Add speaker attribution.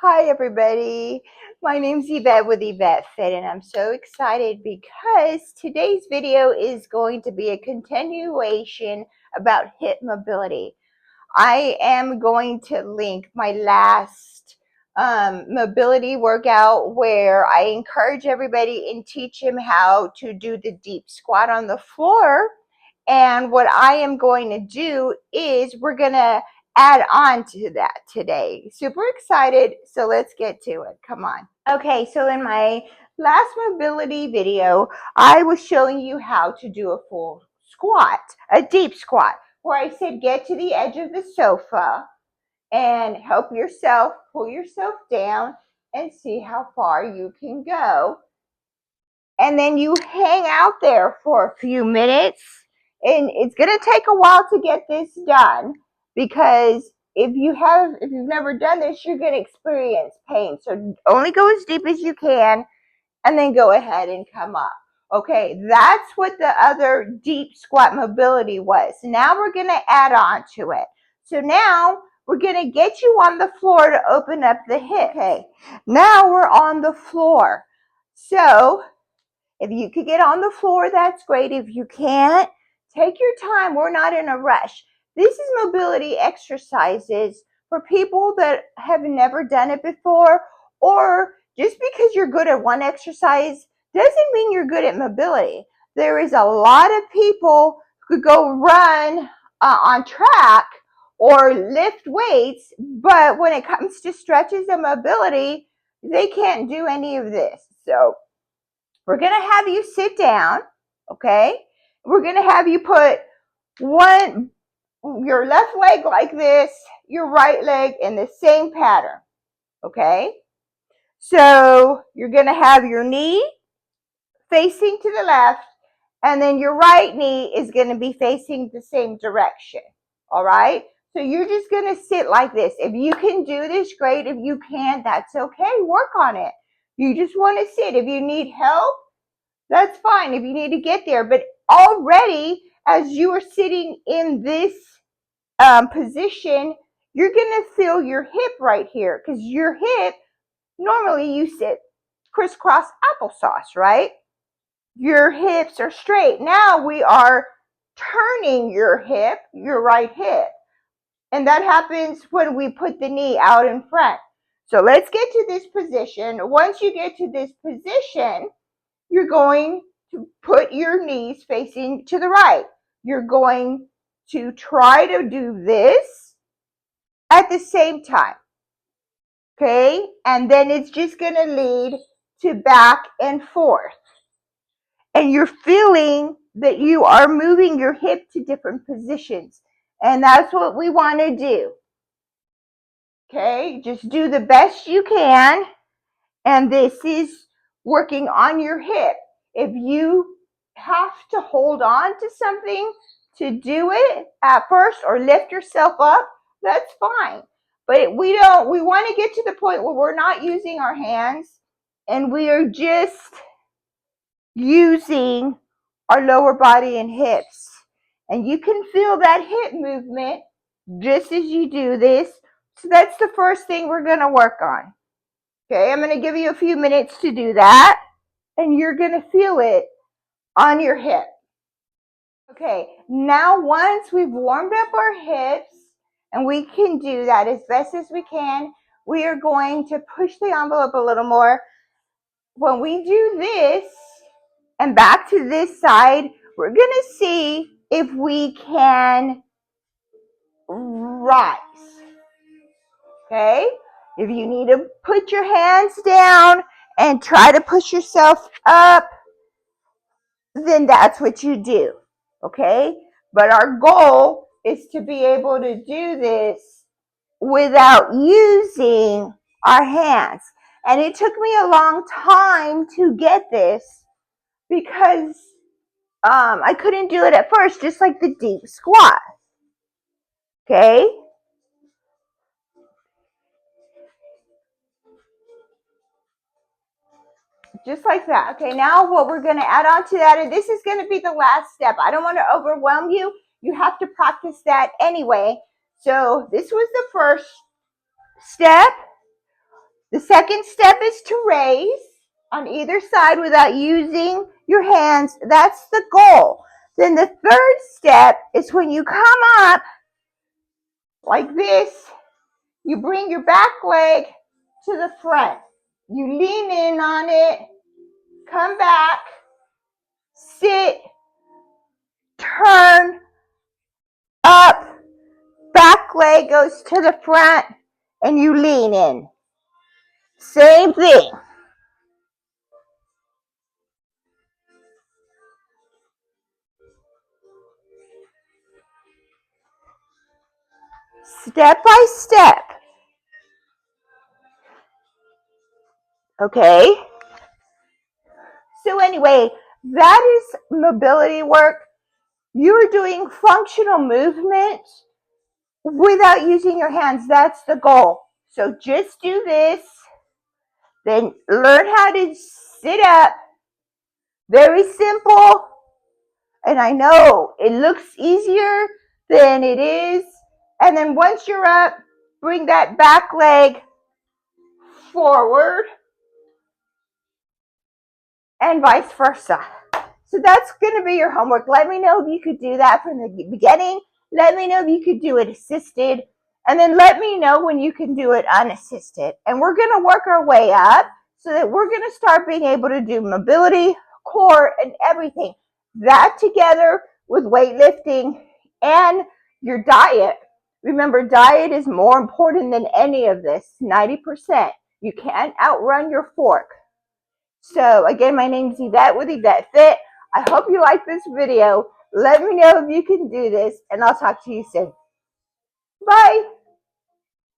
Speaker 1: Hi everybody, my name's Yvette with Yvette Fit, and I'm so excited because today's video is going to be a continuation about hip mobility. I am going to link my last mobility workout where I encourage everybody and teach them how to do the deep squat on the floor. And what I am going to do is we're going to add on to that today. Super excited. So let's get to it. Come on. Okay, so in my last mobility video, I was showing you how to do a full squat, a deep squat, where I said get to the edge of the sofa and help yourself, pull yourself down and see how far you can go. And then you hang out there for a few minutes, and it's going to take a while to get this done because if you've never done this, you're going to experience pain. So only go as deep as you can and then go ahead and come up. Okay, that's what the other deep squat mobility was. Now we're going to add on to it. So now we're going to get you on the floor to open up the hip. Okay, now we're on the floor. So if you could get on the floor, that's great. If you can't, take your time. We're not in a rush. This is mobility exercises for people that have never done it before, or just because you're good at one exercise doesn't mean you're good at mobility. There is a lot of people who could go run on track or lift weights, but when it comes to stretches and mobility, they can't do any of this. So we're going to have you sit down, okay? We're going to have you put your left leg like this, your right leg in the same pattern, okay? So you're going to have your knee facing to the left, and then your right knee is going to be facing the same direction, all right? So you're just going to sit like this. If you can do this, great. If you can't, that's okay. Work on it. You just want to sit. If you need help, that's fine if you need to get there. But already, as you are sitting in this position, you're going to feel your hip right here because your hip, normally you sit crisscross applesauce, right? Your hips are straight. Now we are turning your hip, your right hip. And that happens when we put the knee out in front. So let's get to this position. Once you get to this position, you're going to put your knees facing to the right. You're going to try to do this at the same time. Okay? And then it's just going to lead to back and forth. And you're feeling that you are moving your hip to different positions. And that's what we want to do. Okay? Just do the best you can. And this is working on your hip. If you have to hold on to something to do it at first or lift yourself up, that's fine. But we want to get to the point where we're not using our hands and we are just using our lower body and hips. And you can feel that hip movement just as you do this. So that's the first thing we're going to work on. Okay, I'm going to give you a few minutes to do that, and you're going to feel it on your hip. Okay, now once we've warmed up our hips, and we can do that as best as we can, we are going to push the envelope a little more. When we do this, and back to this side, we're going to see if we can rise. Okay, if you need to put your hands down and try to push yourself up, then that's what you do, okay? But our goal is to be able to do this without using our hands. And it took me a long time to get this because I couldn't do it at first, just like the deep squat, okay? Just like that. Okay, now what we're going to add on to that, and this is going to be the last step. I don't want to overwhelm you. You have to practice that anyway. So this was the first step. The second step is to raise on either side without using your hands. That's the goal. Then the third step is when you come up like this, you bring your back leg to the front. You lean in on it, come back, sit, turn, up, back leg goes to the front, and you lean in. Same thing. Step by step. Okay? So anyway, that is mobility work. You're doing functional movement without using your hands. That's the goal. So just do this. Then learn how to sit up. Very simple. And I know it looks easier than it is. And then once you're up, bring that back leg forward and vice versa. So that's going to be your homework. Let me know if you could do that from the beginning. Let me know if you could do it assisted. And then let me know when you can do it unassisted. And we're going to work our way up so that we're going to start being able to do mobility, core, and everything. That together with weightlifting and your diet. Remember, diet is more important than any of this, 90%. You can't outrun your fork. So again, my name is Yvette with Yvette Fit. I hope you like this video. Let me know if you can do this, and I'll talk to you soon. Bye.